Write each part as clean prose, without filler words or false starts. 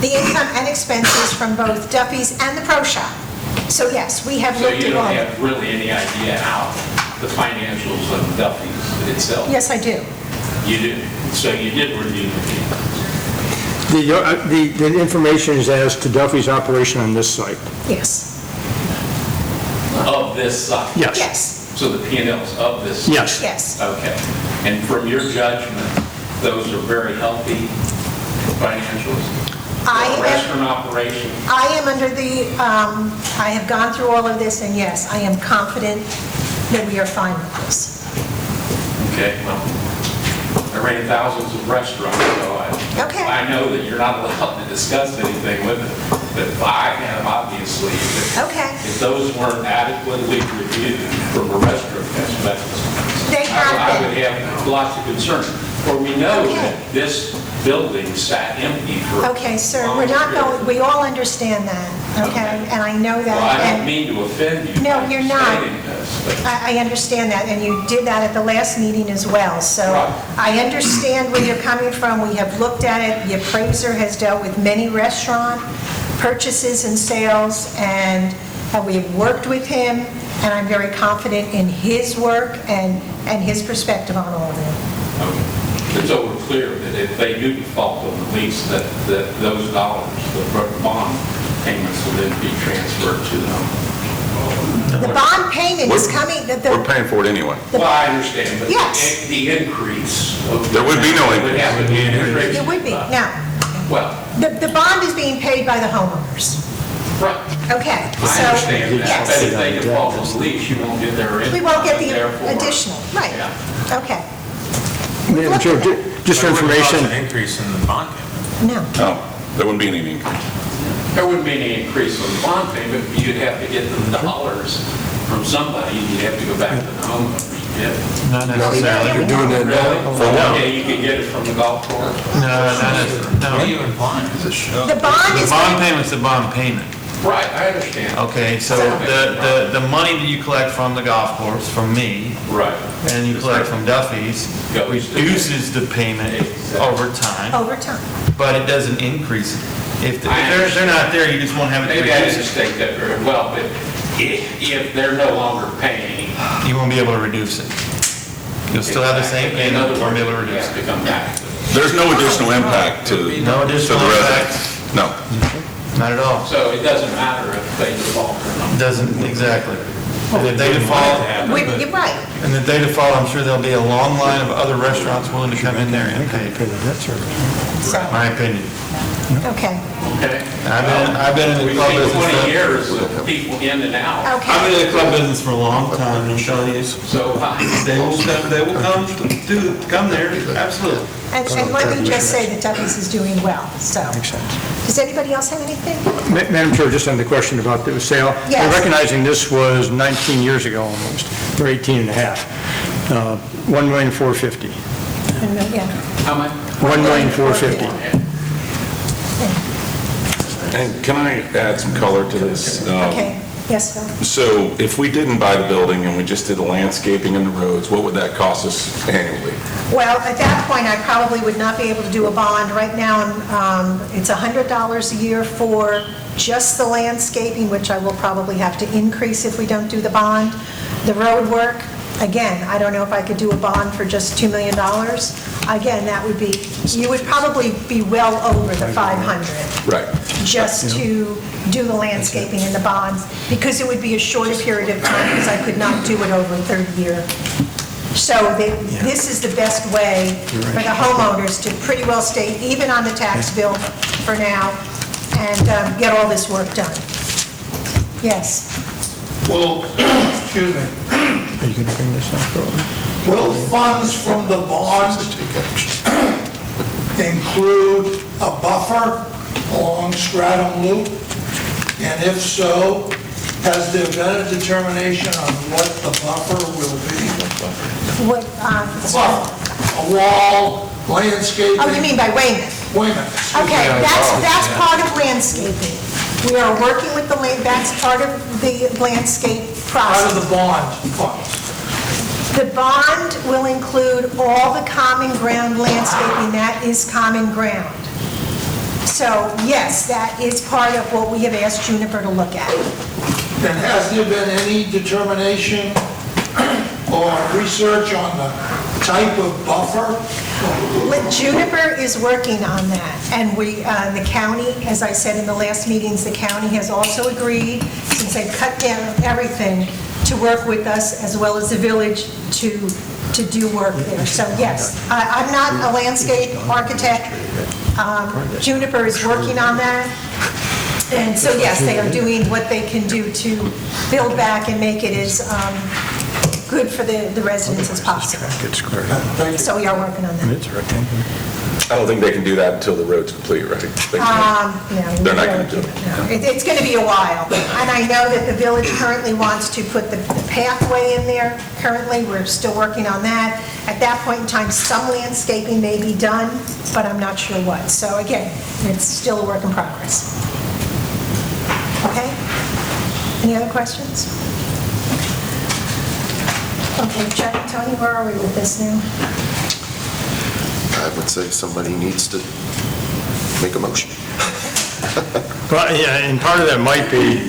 the income and expenses from both Duffy's and the Pro Shop. So yes, we have So looked you at all. don't have really any idea how the financials of Duffy's itself? Yes, I do. You do? So you did review The information is as to Duffy's operation on this site. Yes. of this site? Yes. Yes. So the P&Ls of this site? Yes. Yes. Okay. And from your judgment, those are very healthy financials? Restaurant operation? I am under the, I have gone through all of this, and yes, I am confident that we are fine with this. Okay, well, I ran thousands of restaurants, so Okay. I know that you're not allowed to discuss anything with it, but I have obviously. Okay. If those weren't adequately reviewed from a restaurant perspective, They have I been. would have lots of concern. For we know Okay. that this building sat empty for. Okay, sir, long we're not period. going, we all understand that, okay? And I know that. Well, I don't and mean to offend you. No, by you're not. stating this, but- I understand that, and you did that at the last meeting as well. So Right. I understand where you're coming from. We have looked at it. The appraiser has dealt with many restaurant purchases and sales, and we have worked with him, and I'm very confident in his work and his perspective on all of it. Okay. It's over clear that if they do default on the lease, that those dollars, the bond payments will then be transferred to them. The bond payment is coming, We're paying for it anyway. Well, I understand, but Yes. the increase. There would be no Would have to be an increase. it would be. Now, Well, the bond is being paid by the homeowners. right. Okay, I so, understand that, but yes. if they default on the lease, you won't get their income. We won't get therefore- the additional, right. Yeah. Okay. Madam Chair, just for information, An increase in the bond payment. No. No, there wouldn't be any increase. There wouldn't be any increase on the bond payment, but you'd have to get the dollars from somebody, you'd have to go back to the homeowners to get it. Not necessarily. you're doing that now. Really? Okay, you can get it from the golf course? No, not necessarily. What are you implying? The bond The is, bond payment's the bond payment. Right, I understand. Okay, so the money that you collect from the golf course, from me, Right. and you collect from Duffy's, Goes to- reduces the payment over time, over time. but it doesn't increase it. If they're not there, you just won't have it to Maybe I reduce didn't it. state that very well, but if they're no longer paying, You won't be able to reduce it. You'll still have the same in payment, other but won't words, be able to you reduce have it. to come back. There's no additional impact to No to additional the impact, residents. No. not at all. So it doesn't matter if they default or not. Doesn't, exactly. And if they default, You're right. and if they default, I'm sure there'll be a long line of other restaurants willing to come in there and pay, pay the debt service. So, my opinion. okay. Okay? I've been in the We've club seen business. 20 years of people in and out. I've Okay. been in the club business for a long time, and I'm telling you, So they will come there, absolutely. And let me just say that Duffy's is doing well, so. Makes sense. Does anybody else have anything? Madam Chair, just on the question about the sale. Yes. Recognizing this was 19 years ago almost, or 18 and a half. $1,450,000. Yeah. how much? $1,450,000. And can I add some color to this? Okay, yes, Phil? So if we didn't buy the building and we just did the landscaping and the roads, what would that cost us annually? Well, at that point, I probably would not be able to do a bond. Right now, it's $100 a year for just the landscaping, which I will probably have to increase if we don't do the bond. The road work, again, I don't know if I could do a bond for just $2 million. Again, that would be, you would probably be well over the 500 Right. just to do the landscaping and the bonds, because it would be a shorter period of time, because I could not do it over a 30-year. So this is the best way for the homeowners to pretty well stay even on the tax bill for now and get all this work done. Yes. Will, excuse me, Are you going to bring this up, Roland? will funds from the bond include a buffer along Stratum Loop? And if so, has there been a determination on what the buffer will be? What, Buffer, a wall, landscaping? oh, you mean by Weymouth? Weymouth. Okay, that's part of landscaping. We are working with the, that's part of the landscape Out process. of the bond funds. The bond will include all the common ground landscaping, that is common ground. So yes, that is part of what we have asked Juniper to look at. And has there been any determination or research on the type of buffer? Juniper is working on that, and the county, as I said in the last meetings, the county has also agreed, since they've cut down everything, to work with us as well as the village to do work there. So yes, I'm not a landscape architect. Juniper is working on that. And so yes, they are doing what they can do to build back and make it as good for the residents as possible. So we are working on that. I don't think they can do that until the road's complete, right? No, They're not going to do it. no. It's going to be a while. And I know that the village currently wants to put the pathway in there. Currently, we're still working on that. At that point in time, some landscaping may be done, but I'm not sure what. So again, it's still a work in progress. Okay? Any other questions? Okay, Chuck and Tony, where are we with this now? I would say somebody needs to make a motion. Well, yeah, and part of that might be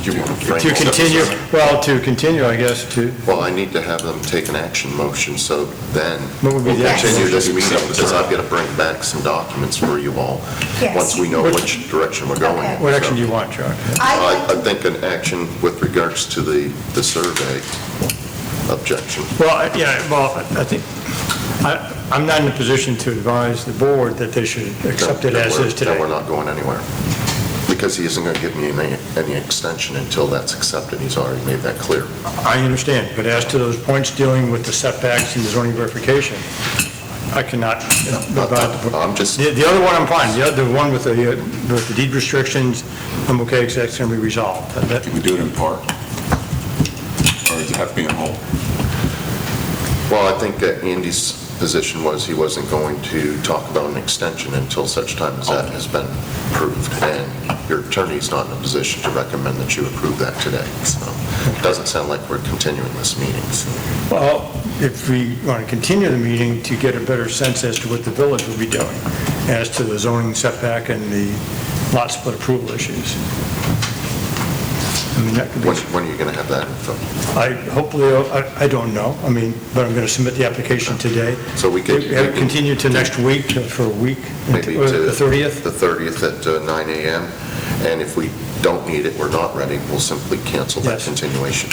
You want to frame to this up continue, as a- well, to continue, I guess, to, Well, I need to have them take an action motion, so then what would be the we'll action? continue this meeting, because I've got to bring back some documents for you all, Yes. once we know which direction we're going. Okay. What action do you want, Chuck? I think an action with regards to the survey objection. Well, yeah, well, I think, I'm not in a position to advise the board that they should accept it as is Then we're today. not going anywhere, because he isn't going to give me any extension until that's accepted. He's already made that clear. I understand, but as to those points dealing with the setbacks and the zoning verification, I cannot provide the board. I'm just, The other one, I'm fine. The other one with the deed restrictions, I'm okay, because that's going to be resolved. That- Can we do it in part? Or does it have to be in whole? well, I think that Andy's position was he wasn't going to talk about an extension until such time as that has been approved. And your attorney's not in a position to recommend that you approve that today. So it doesn't sound like we're continuing this meeting. So Well, if we want to continue the meeting to get a better sense as to what the village will be doing as to the zoning setback and the lot split approval issues. I mean, that could be, when are you going to have that info? I don't know, I mean, but I'm going to submit the application today. So we could- Have it continue to next week, for a week, Maybe or to the 30th? The 30th at 9 a.m. And if we don't need it, we're not ready, we'll simply cancel that Yes. continuation.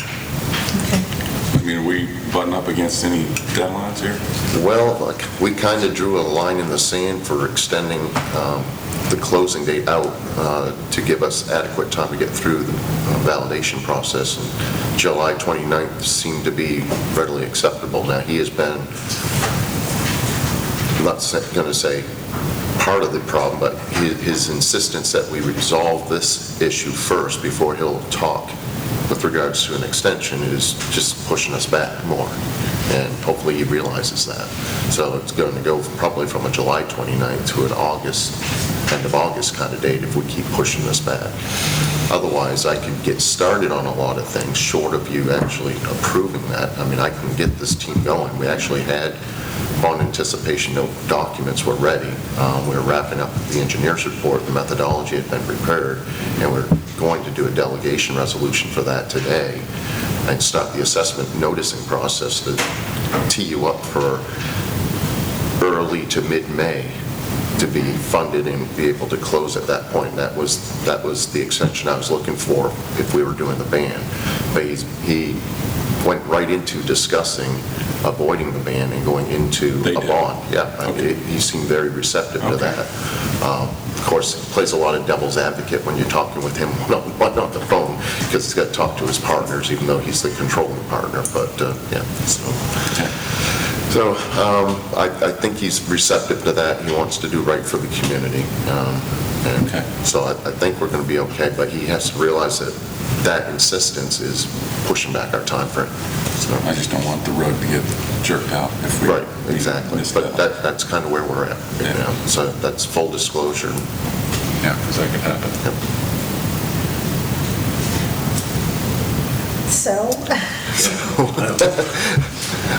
I mean, are we butting up against any deadlines here? Well, like, we kind of drew a line in the sand for extending the closing date out to give us adequate time to get through the validation process. And July 29th seemed to be readily acceptable. Now, he has been, I'm not going to say part of the problem, but his insistence that we resolve this issue first before he'll talk with regards to an extension is just pushing us back more. And hopefully he realizes that. So it's going to go probably from a July 29th to an August, end of August kind of date if we keep pushing this back. Otherwise, I could get started on a lot of things short of you actually approving that. I mean, I can get this team going. We actually had bond anticipation note documents were ready. We're wrapping up the engineer's report. The methodology had been prepared, and we're going to do a delegation resolution for that today and start the assessment noticing process to tee you up for early to mid-May to be funded and be able to close at that point. That was the extension I was looking for if we were doing the ban. But he went right into discussing avoiding the ban and going into They a did? bond. Yeah, Okay. he seemed very receptive to Okay. that. Of course, he plays a lot of devil's advocate when you're talking with him one on the phone, because he's got to talk to his partners, even though he's the controlling partner. But, yeah, so I think he's receptive to that. He wants to do right for the community. And Okay. so I think we're going to be okay, but he has to realize that that insistence is pushing back our time frame. So, I just don't want the road to get jerked out if we... right, exactly. miss But that. that's kind of where we're at right Yeah. now. So that's full disclosure. Yeah, because that could happen. So,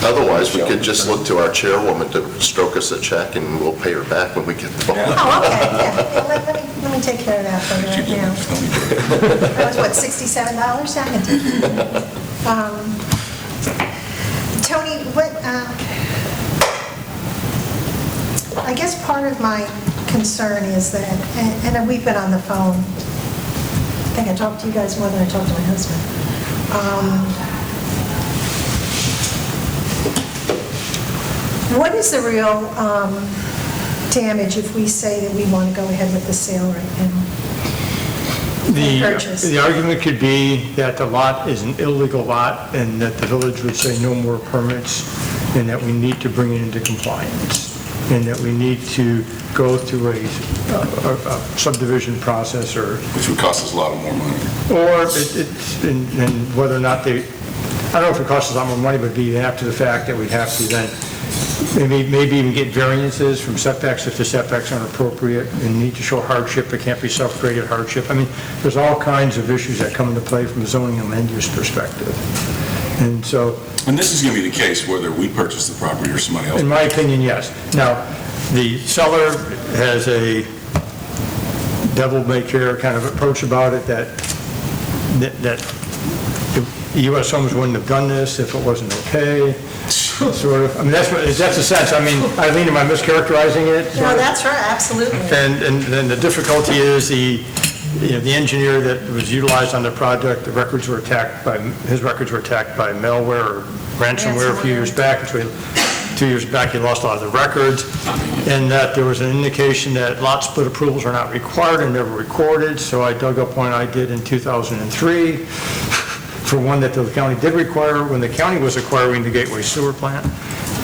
Otherwise, we could just look to our chairwoman to stroke us a check, and we'll pay her back when we get the bond. oh, okay, yeah. Well, let me take care of that for you right now. That was what, $67? I can take it. Tony, what, I guess part of my concern is that, and we've been on the phone, I think I talked to you guys more than I talked to my husband. What is the real damage if we say that we want to go ahead with the sale right now? Purchase. The argument could be that the lot is an illegal lot and that the village would say no more permits and that we need to bring it into compliance and that we need to go through a subdivision process Which would cost us a lot more money. and whether or not I don't know if it costs us a lot more money, but be after the fact that we'd have to then maybe even get variances from setbacks if the setbacks aren't appropriate and need to show hardship, it can't be self-graded hardship. I mean, there's all kinds of issues that come into play from a zoning and land use perspective. And so... And this is going to be the case whether we purchase the property or somebody else. In my opinion, yes. Now, the seller has a devil-may-care kind of approach about it that the U.S. Homes wouldn't have done this if it wasn't okay, sort of. I mean, that's the sense. I mean, Eileen, am I mischaracterizing it? No, that's right, absolutely. And then the difficulty is the engineer that was utilized on the project, his records were attacked by malware or ransomware a few years back. So 2 years back, he lost a lot of the records, and that there was an indication that lot split approvals are not required and never recorded. So I dug up one I did in 2003 for one that the county did require when the county was acquiring the Gateway Sewer Plant.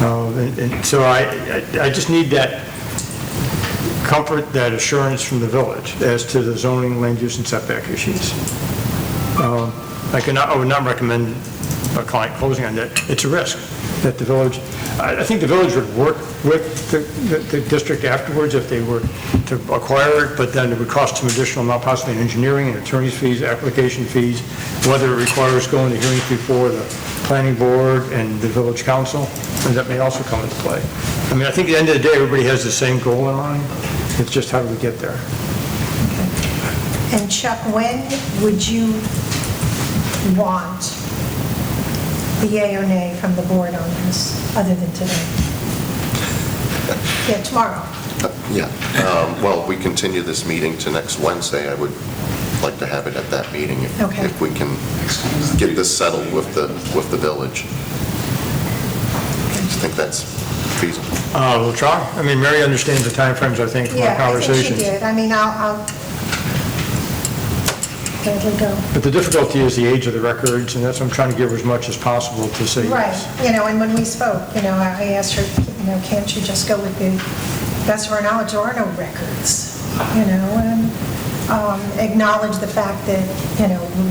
And so I just need that comfort, that assurance from the village as to the zoning, land use, and setback issues. I would not recommend a client closing on that. It's a risk that the village, I think the village would work with the district afterwards if they were to acquire it, but then it would cost some additional amount, possibly in engineering and attorney's fees, application fees, whether it requires going to hearings before the planning board and the village council, and that may also come into play. I mean, I think at the end of the day, everybody has the same goal in mind. It's just how do we get there? And Chuck, when would you want the yay or nay from the board on this, other than today? Yeah, tomorrow. Yeah, well, we continue this meeting to next Wednesday. I would like to have it at that meeting Okay. if we can get this settled with the village. I think that's feasible. We'll try. I mean, Mary understands the timeframes, I think, from our Yeah, I think she conversations. did. I mean, I'll gladly go. But the difficulty is the age of the records, and that's what I'm trying to give her as much as possible to say Right, yes. and when we spoke, I asked her, can't you just go with the best of our knowledge, there are no records, and acknowledge the fact that,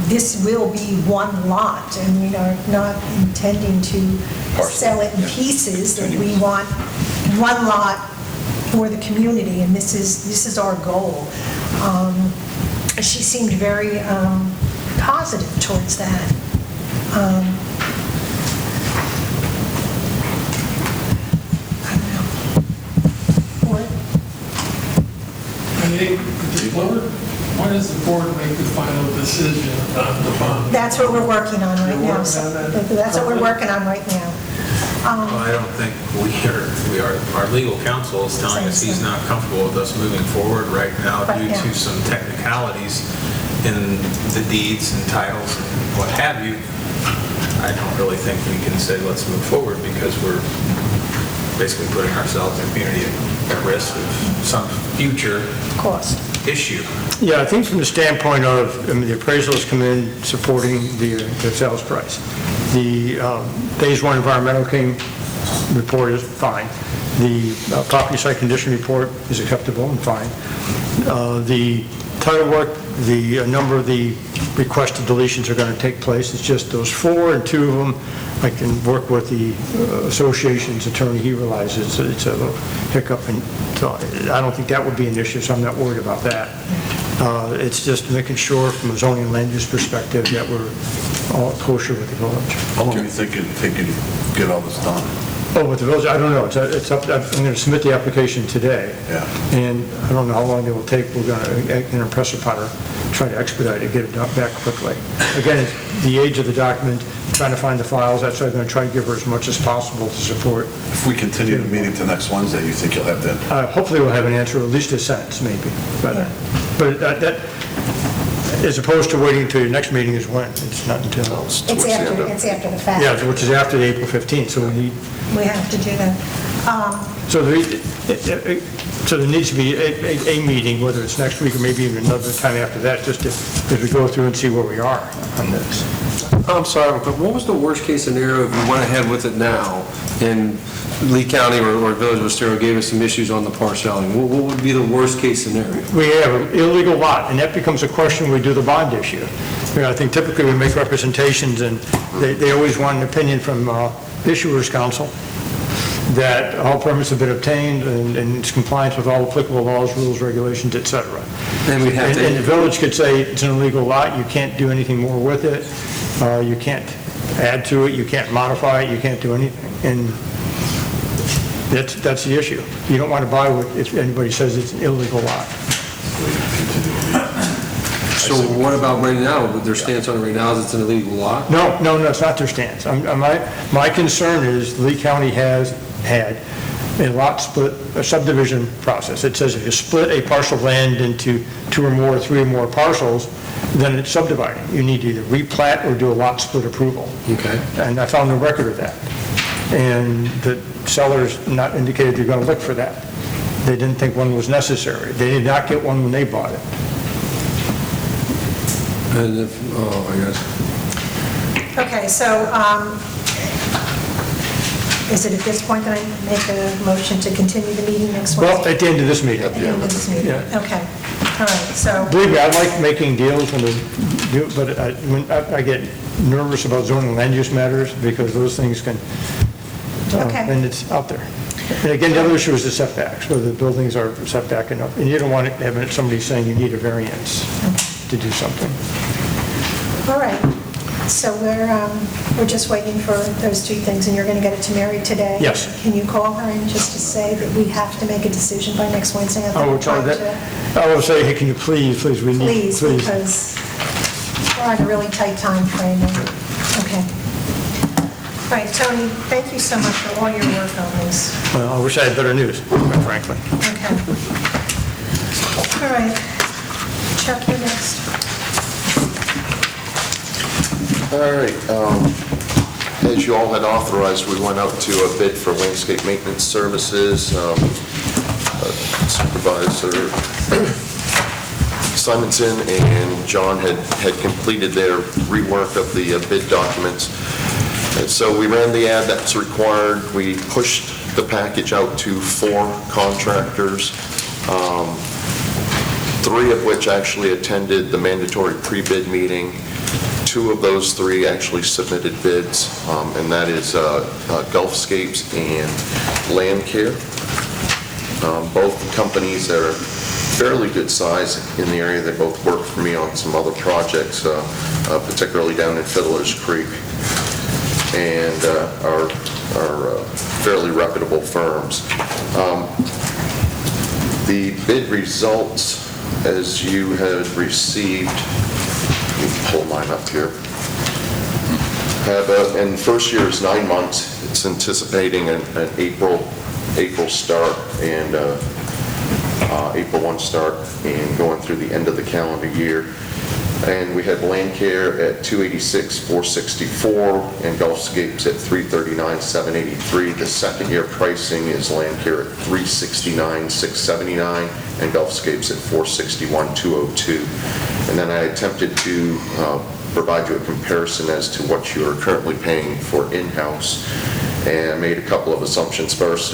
this will be one lot, and we are not intending to sell it in pieces, that we want one lot for the community, and this is our goal. She seemed very positive towards that. I don't know. What? When does the board make the final decision on the bond? That's what we're working on right You're now. working on that? That's what we're working on right now. I don't think we are, our legal counsel is telling us he's not comfortable with us moving forward right now due to some technicalities in the deeds and titles and what have you. I don't really think we can say let's move forward because we're basically putting ourselves and the community at risk of some future Of course. issue. Yeah, I think from the standpoint of, the appraisals come in supporting the sales price. The Phase 1 environmental report is fine. The property site condition report is acceptable and fine. The title work, the number of the requested deletions are going to take place. It's just those 4, and 2 of them, I can work with the association's attorney. He realizes it's a little hiccup, and so I don't think that would be an issue, so I'm not worried about that. It's just making sure from a zoning and land use perspective that we're all kosher with the village. How long do you think it'd take you to get all this done? Oh, with the village, I don't know. It's up, I'm going to submit the application today. Yeah. And I don't know how long it will take. We're going to impress upon her, try to expedite it, get it back quickly. Again, it's the age of the document, trying to find the files. That's why I'm going to try to give her as much as possible to support. If we continue the meeting to next Wednesday, you think you'll have that? Hopefully we'll have an answer, at least a sentence, maybe. But that, as opposed to waiting until your next meeting is when? It's not until... It's after the fact. Yeah, which is after the April 15th, so We have to do that. so there needs to be a meeting, whether it's next week or maybe even another time after that, just as we go through and see where we are on this. I'm sorry, but what was the worst-case scenario if we went ahead with it now, and Lee County or Village of Estero gave us some issues on the parcelling? What would be the worst-case scenario? We have an illegal lot, and that becomes a question when we do the bond issue. You know, I think typically we make representations, and they always want an opinion from Issuers Council that all permits have been obtained and it's compliance with all applicable laws, rules, regulations, et cetera. And we'd have to... And the village could say it's an illegal lot, you can't do anything more with it, you can't add to it, you can't modify it, you can't do anything. And that's the issue. You don't want to buy what, if anybody says it's an illegal lot. So what about right now? Their stance on it right now is it's an illegal lot? No, it's not their stance. My concern is Lee County has had a lot split, a subdivision process. It says if you split a parcel of land into 2 or more, 3 or more parcels, then it's subdividing. You need to either replat or do a lot split approval. Okay. And I found no record of that. And the sellers not indicated they're going to look for that. They didn't think one was necessary. They did not get one when they bought it. And if, I guess. Okay, so is it at this point that I make a motion to continue the meeting next Wednesday? Well, at the end of this meeting. At the end of this meeting, Yeah. okay. All right, so, Believe me, I like making deals when they do, but I get nervous about zoning and land use matters because those things can, Okay. and it's out there. And again, the other issue is the setbacks, whether the buildings are setback enough. And you don't want to have somebody saying you need a variance to do something. all right. So we're just waiting for those 2 things, and you're going to get it to Mary today? Yes. Can you call her and just to say that we have to make a decision by next Wednesday? I will try that. I will say, hey, can you please, we need, Please, because we're on a really tight time frame. Okay. All right, Tony, thank you so much for all your work on this. Well, I wish I had better news, quite frankly. Okay. All right. Chuck, you're next. All right, as you all had authorized, we went out to a bid for landscape maintenance services. Supervisor Simonson and John had completed their rework of the bid documents. And so we ran the ad that's required. We pushed the package out to 4 contractors, 3 of which actually attended the mandatory pre-bid meeting. 2 of those 3 actually submitted bids, and that is Gulfscapes and Landcare. Both companies are fairly good size in the area. They both worked for me on some other projects, particularly down in Fiddler's Creek, and are fairly reputable firms. The bid results, as you had received, let me pull mine up here. And first year is 9 months. It's anticipating an April start and April 1 start and going through the end of the calendar year. And we had Landcare at $286,464 and Gulfscapes at $339,783. The second year pricing is Landcare at $369,679 and Gulfscapes at $461,202. And then I attempted to provide you a comparison as to what you are currently paying for in-house. And I made a couple of assumptions. First,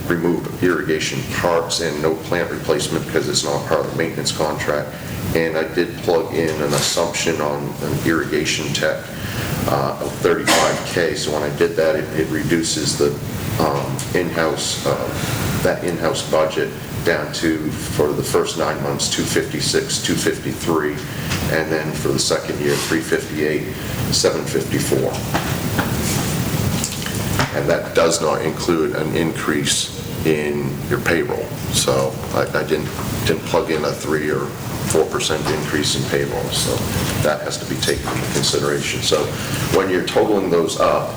remove irrigation parts and no plant replacement because it's not part of the maintenance contract. And I did plug in an assumption on an irrigation tech of $35K. So when I did that, it reduces the in-house budget down to, for the first 9 months, 256, 253, and then for the second year, 358, 754. And that does not include an increase in your payroll. So I didn't plug in a 3 or 4% increase in payroll, so that has to be taken into consideration. So when you're totaling those up,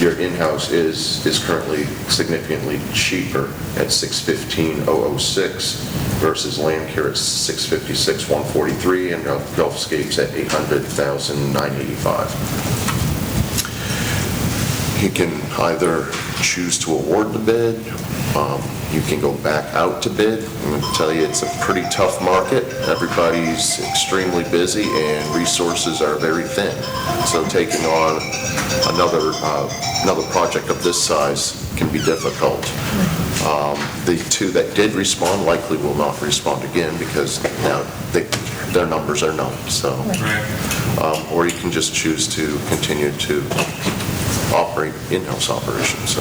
your in-house is currently significantly cheaper at $615,006 versus land care at $656,143 and Gulfscape's at $800,985. You can either choose to award the bid, you can go back out to bid. I'm going to tell you, it's a pretty tough market. Everybody's extremely busy and resources are very thin. So taking on another project of this size can be difficult. The two that did respond likely will not respond again because now their numbers are known. So, or you can just choose to continue to operate in-house operations. So,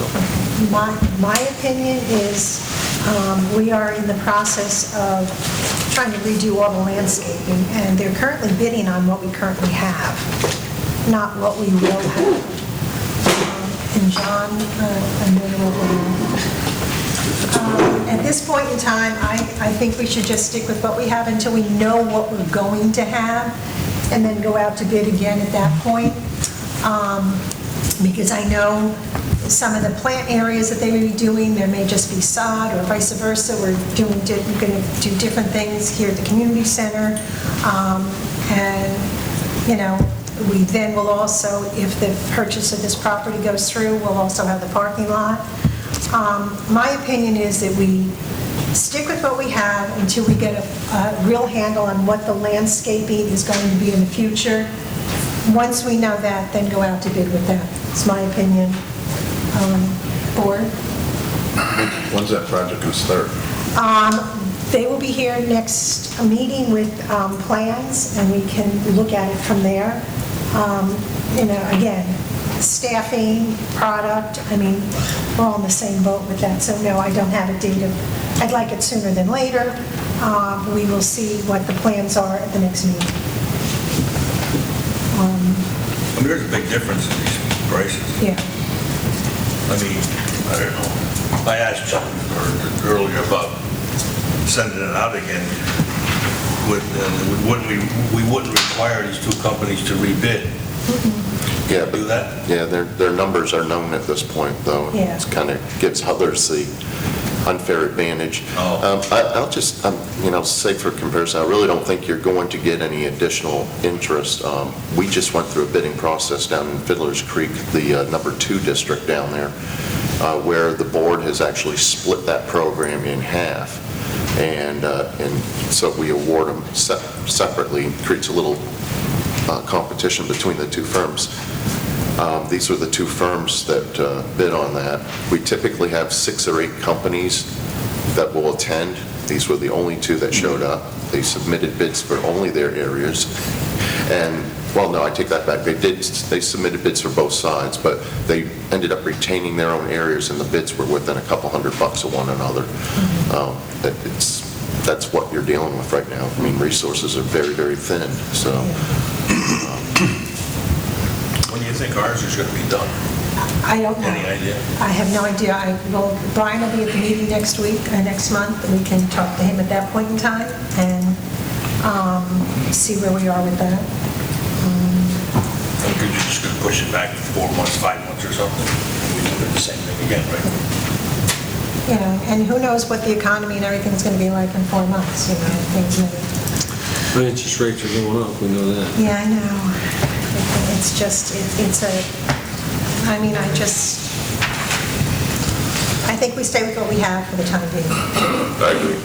my opinion is we are in the process of trying to redo all the landscaping, and they're currently bidding on what we currently have, not what we will have. And John, at this point in time, I think we should just stick with what we have until we know what we're going to have, and then go out to bid again at that point. Because I know some of the plant areas that they may be doing, there may just be sod or vice versa. We're going to do different things here at the community center. And, you know, we then will also, if the purchase of this property goes through, we'll also have the parking lot. My opinion is that we stick with what we have until we get a real handle on what the landscaping is going to be in the future. Once we know that, then go out to bid with that. It's my opinion. Board? When's that project going to start? They will be here next meeting with plans, and we can look at it from there. You know, again, staffing, product, I mean, we're all in the same boat with that. So no, I don't have a date of, I'd like it sooner than later. We will see what the plans are at the next meeting. I mean, there's a big difference in these prices. Yeah. I mean, I don't know. I asked John earlier about sending it out again. We wouldn't require these two companies to rebid. yeah, Do that? yeah, their numbers are known at this point, though. Yeah. It kind of gives others the unfair advantage. I'll just, you know, say for comparison, I really don't think you're going to get any additional interest. We just went through a bidding process down in Fiddler's Creek, the number 2 district down there, where the board has actually split that program in half. And so we award them separately. It creates a little competition between the two firms. These were the two firms that bid on that. We typically have 6 or 8 companies that will attend. These were the only 2 that showed up. They submitted bids for only their areas. And, well, no, I take that back. They submitted bids for both sides, but they ended up retaining their own areas, and the bids were within a couple $100 of one another. That's what you're dealing with right now. I mean, resources are very, very thin, so. When do you think ours is going to be done? I don't know. Any idea? I have no idea. Brian will be at the meeting next month, and we can talk to him at that point in time and see where we are with that. I think you're just going to push it back 4 months, 5 months or something. We do the same thing again, right? You know, and who knows what the economy and everything's going to be like in 4 months, you know, things may... The interest rates are going up, we know that. Yeah, I know. It's just, I mean, I think we stay with what we have for the time being. I agree.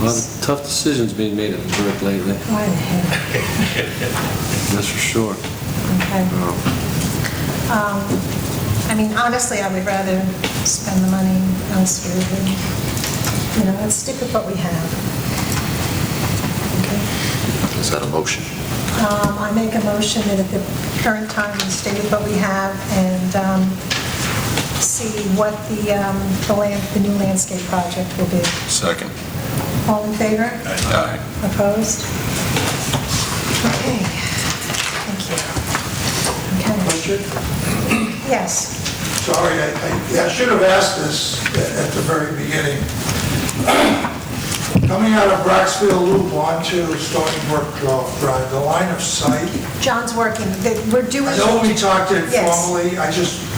A lot of tough decisions being made at the group lately, Why the heck? that's for sure. Okay. I mean, honestly, I would rather spend the money elsewhere than, you know, let's stick with what we have. Okay. Is that a motion? I make a motion that at the current time, we stay with what we have, and see what the new landscape project will be. Second. All in favor? Aye. Opposed? Okay, thank you. Okay. Richard? Yes. Sorry, I should have asked this at the very beginning. Coming out of Braxfield Loop onto Stony Brook Drive, the line of sight, John's working. We're doing. I know we talked Yes. informally,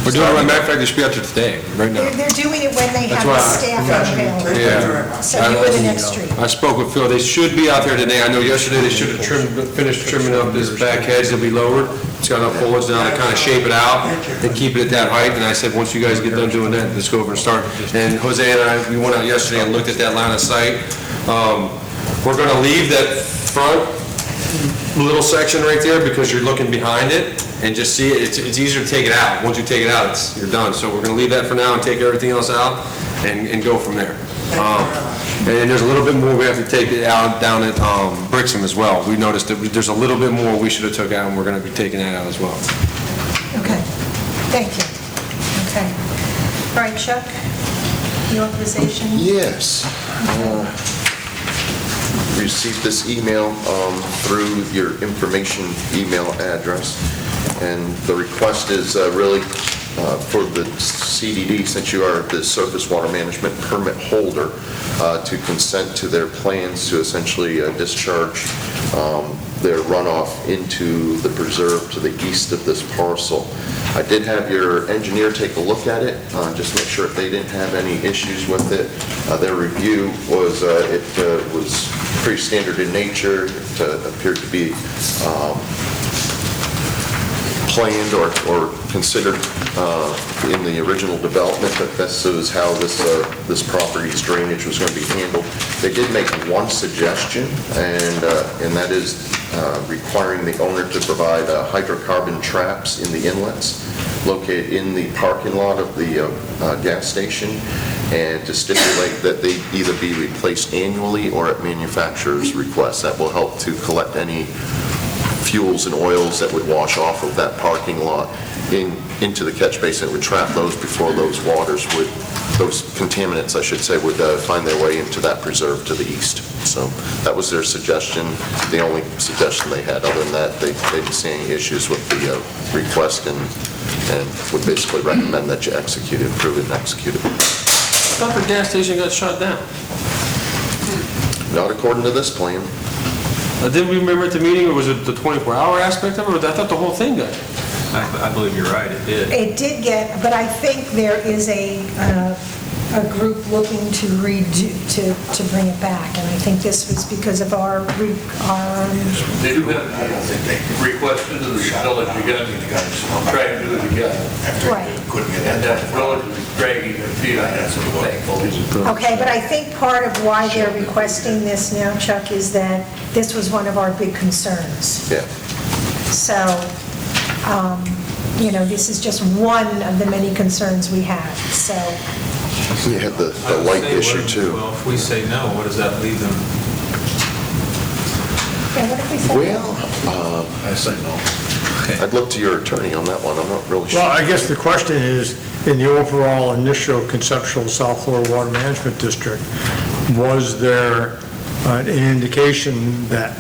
We're doing it, matter of fact, they should be out there today, right now. They're doing it when they That's have the why- staff Gotcha. available. Thank you very much. So you were the next street. I spoke with Phil, they should be out there today. I know yesterday they should have finished trimming up this back hedge that'll be lowered. It's got enough foliage now to kind of shape it out and keep it at that height. And I said, once you guys get done doing that, let's go over and start. And Jose and I, we went out yesterday and looked at that line of sight. We're gonna leave that front little section right there because you're looking behind it and just see it. It's easier to take it out. Once you take it out, you're done. So we're gonna leave that for now and take everything else out and go from there. And there's a little bit more we have to take it out down at Brixham as well. We noticed that there's a little bit more we should have took out, and we're gonna be taking that out as well. Okay, thank you. Okay. All right, Chuck, the authorization? Yes. Received this email through your information email address, and the request is really for the CDD, since you are the surface water management permit holder, to consent to their plans to essentially discharge their runoff into the preserve to the east of this parcel. I did have your engineer take a look at it, just make sure if they didn't have any issues with it. Their review was, it was pretty standard in nature. It appeared to be planned or considered in the original development, that this is how this property's drainage was going to be handled. They did make one suggestion, and that is requiring the owner to provide hydrocarbon traps in the inlets located in the parking lot of the gas station, and to stipulate that they either be replaced annually or at manufacturer's request. That will help to collect any fuels and oils that would wash off of that parking lot into the catch basin. It would trap those before those those contaminants, I should say, would find their way into that preserve to the east. So that was their suggestion, the only suggestion they had. Other than that, they didn't see any issues with the request, and would basically recommend that you execute it, approve it, and execute it. I thought the gas station got shut down. Not according to this plan. Didn't we remember at the meeting, or was it the 24-hour aspect of it? I thought the whole thing got. I believe you're right, it did. It did get, but I think there is a group looking to redo, to bring it back, and I think this was because of our They do have requested to the village again, try to do it again. right. And that village is dragging their feet on that, thankfully. Okay, but I think part of why they're requesting this now, Chuck, is that this was one of our big concerns. Yeah. So, this is just one of the many concerns we have, so. You had the I would light say, issue too. Well, if we say no, what does that leave them? Yeah, what if we said? Well, I say no. I'd look to your attorney on that one. I'm not really sure. Well, I guess the question is, in the overall initial conceptual South Florida Water Management District, was there an indication that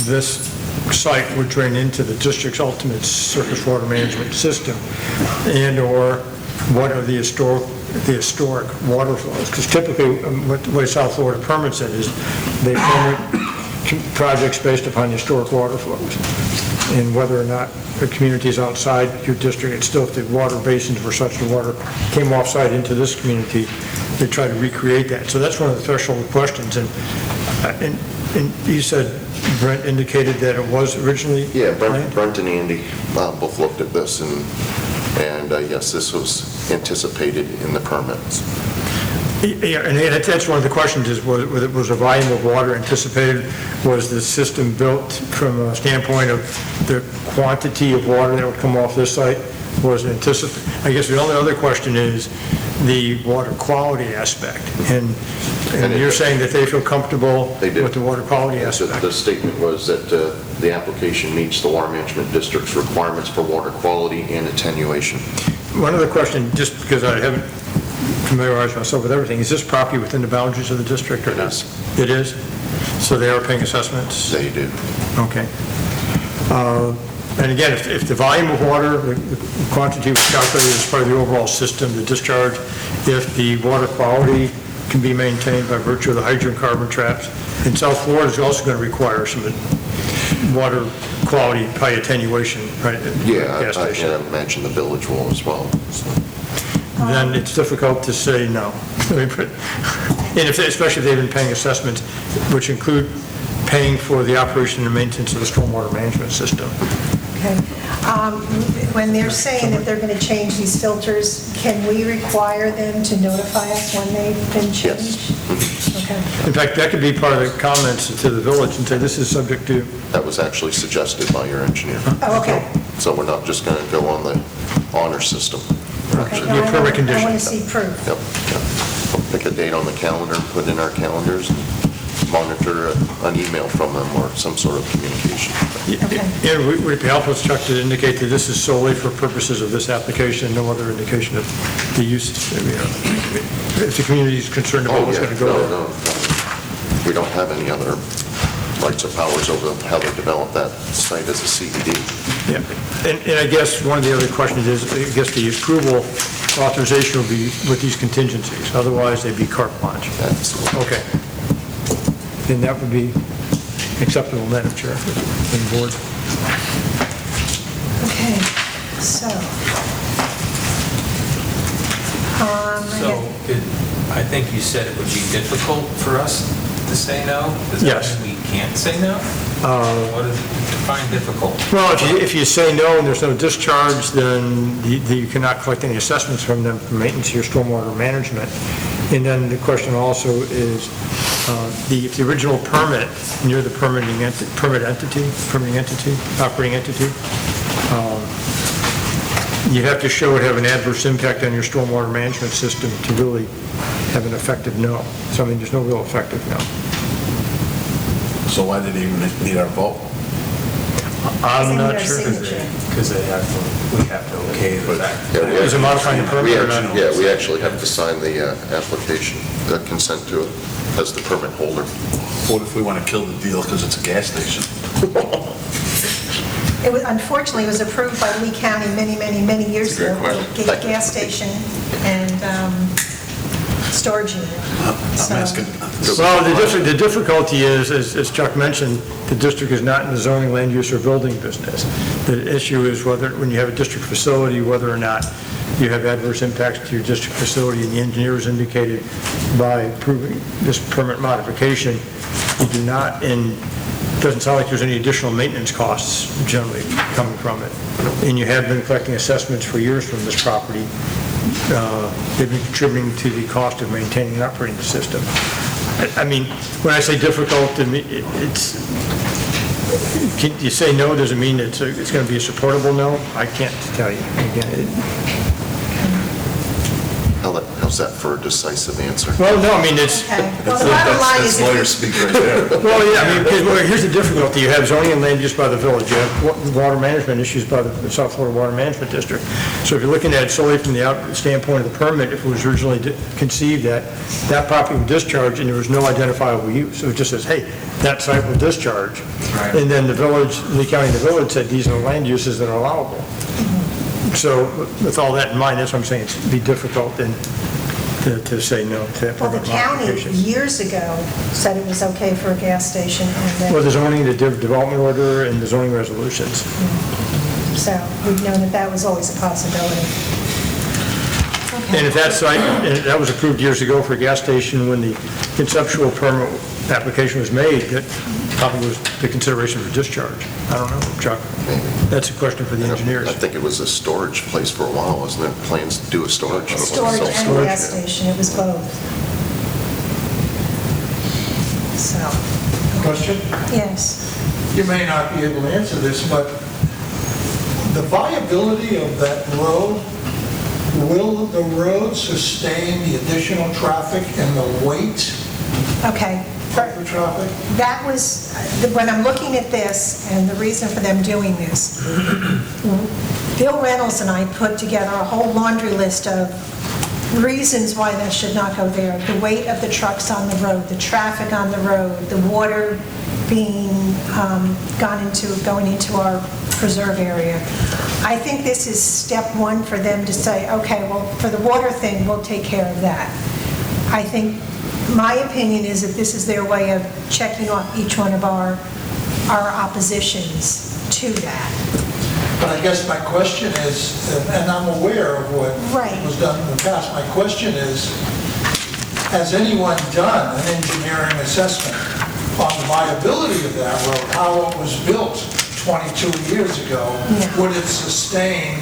this site would drain into the district's ultimate surface water management system, and/or what are the historic water flows? Because typically, what the way South Florida permits it is they permit projects based upon historic water flows, and whether or not the communities outside your district, it's still, if the water basins were such, the water came off-site into this community, they try to recreate that. So that's one of the threshold questions, and you said Brent indicated that it was originally Yeah, planned? Brent and Andy both looked at this, and yes, this was anticipated in the permits. Yeah, and that's one of the questions, is was a volume of water anticipated? Was the system built from a standpoint of the quantity of water that would come off this site? Was it anticipated? I guess the only other question is the water quality aspect. And you're saying that they feel comfortable with the water quality aspect? The statement was that the application meets the Water Management District's requirements for water quality and attenuation. one other question, just because I haven't familiarized myself with everything, is this property within the boundaries of the district or not? It is? So they are paying assessments? They do. Okay. And again, if the volume of water, the quantity was calculated as part of the overall system, the discharge, if the water quality can be maintained by virtue of the hydrocarbon traps, and South Florida is also going to require some water quality by attenuation, right? at Yeah, gas I station. imagine the village will as well. So. Then it's difficult to say no. And especially if they've been paying assessments, which include paying for the operation and maintenance of the stormwater management system. Okay. When they're saying that they're going to change these filters, can we require them to notify us when they've been changed? Okay. In fact, that could be part of the comments to the village and say, this is subject to... That was actually suggested by your engineer. Oh, okay. So we're not just going to go on the honor system. Okay. Your permit conditions. I want to see proof. Yep. We'll pick a date on the calendar and put in our calendars, and monitor an email from them or some sort of communication. Yeah, would it be helpful, Chuck, to indicate that this is solely for purposes of this application, no other indication of the use? If the community is concerned about what's going to go there? No. We don't have any other rights or powers over how they develop that site as a CDD. Yeah, and I guess one of the other questions is, I guess the approval authorization will be with these contingencies, otherwise they'd be carte blanche. Absolutely. Okay. Then that would be acceptable, Madam Chair, and board. Okay, so. I think you said it would be difficult for us to say no? Does that Yes. mean we can't say no? What is, define difficult? Well, if you say no and there's no discharge, then you cannot collect any assessments from them for maintenance of your stormwater management. And then the question also is, if the original permit, and you're the operating entity, you have to show it have an adverse impact on your stormwater management system to really have an effective no. So I mean, there's no real effective no. So why did they even need our vote? I'm not Their sure. signature. Because we have to okay that. Is it modifying the permit or not? Yeah, we actually have to sign the application, consent to it, as the permit holder. What if we want to kill the deal because it's a gas station? Unfortunately, it was approved by Lee County many years That's a ago. great question. Gas station and storage unit. I'm asking. Well, the difficulty is, as Chuck mentioned, the district is not in the zoning, land use, or building business. The issue is whether, when you have a district facility, whether or not you have adverse impacts to your district facility, and the engineer has indicated by approving this permit modification, you do not, and it doesn't sound like there's any additional maintenance costs generally coming from it. And you have been collecting assessments for years from this property. They've been contributing to the cost of maintaining and operating the system. I mean, when I say difficult, it's, you say no, doesn't mean it's going to be a supportable no. I can't tell you. Again, How's that for a decisive answer? well, no, I mean, it's, Okay. Well, the bottom line is, That's lawyer speak right there. well, yeah, I mean, because, well, here's the difficulty. You have zoning and land use by the village. You have water management issues by the South Florida Water Management District. So if you're looking at it solely from the standpoint of the permit, if it was originally conceived that that property would discharge and there was no identifiable use, so it just says, hey, that site will discharge. Right. And then the village, Lee County, the village said these are land uses that are allowable. So with all that in mind, that's what I'm saying, it'd be difficult to say no to that well, the permit county modification. years ago said it was okay for a gas station, and then, Well, the zoning, the development order, and the zoning resolutions. so we've known that was always a possibility. And if that site, and that was approved years ago for a gas station, when the conceptual permit application was made, that probably was the consideration for discharge. I don't know, Chuck. Maybe. That's a question for the engineers. I think it was a storage place for a while, wasn't there? Plans to do a storage? Storage and Storage, gas station, it was both. So, Question? yes. You may not be able to answer this, but the viability of that road, will the road sustain the additional traffic and the weight Okay. of the traffic? That was, when I'm looking at this, and the reason for them doing this, Bill Reynolds and I put together a whole laundry list of reasons why that should not go there. The weight of the trucks on the road, the traffic on the road, the water being going into our preserve area. I think this is step one for them to say, okay, well, for the water thing, we'll take care of that. I think, my opinion is that this is their way of checking off each one of our oppositions to that. But I guess my question is, and I'm aware of what Right. was done in the past, my question is, has anyone done an engineering assessment on the viability of that road, how it was built 22 years ago? Yeah. Would it sustain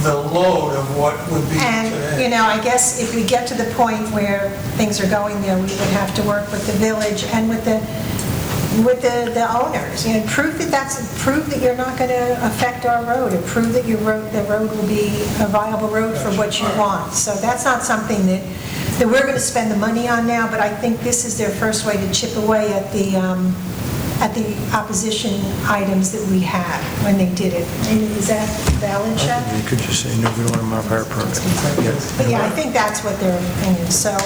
the load of what would be And, today? I guess if we get to the point where things are going there, we would have to work with the village and with the owners, prove that you're not going to affect our road, and prove that the road will be a viable road for what you want. So that's not something that we're going to spend the money on now, but I think this is their first way to chip away at the opposition items that we had when they did it. And is that valid, Chuck? You could just say, no, we don't want to modify our permit. But yeah, I think that's what their opinion is. So,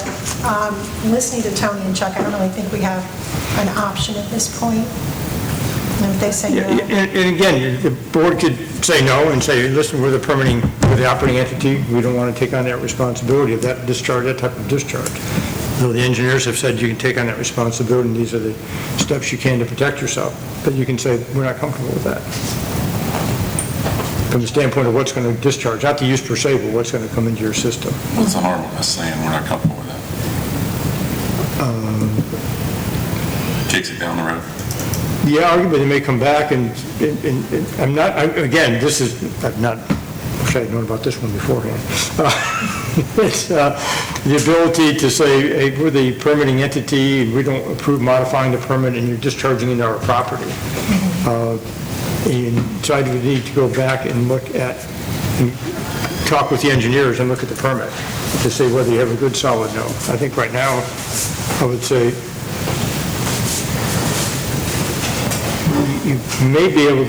listening to Tony and Chuck, I don't really think we have an option at this point. And if they say no. And again, the board could say no and say, listen, we're the operating entity, we don't want to take on that responsibility of that discharge, that type of discharge. Though the engineers have said you can take on that responsibility, and these are the steps you can to protect yourself. But you can say, we're not comfortable with that. From the standpoint of what's going to discharge, not the use per se, but what's going to come into your system. What's the harm of us saying we're not comfortable with that? Takes it down the road. Yeah, arguably, they may come back and I'm not, again, this is, I've not, wish I had known about this one beforehand. It's the ability to say, hey, we're the permitting entity, and we don't approve modifying the permit, and you're discharging into our property. And so I would need to go back and look at, and talk with the engineers and look at the permit to say whether you have a good solid no. I think right now, I would say, you may be able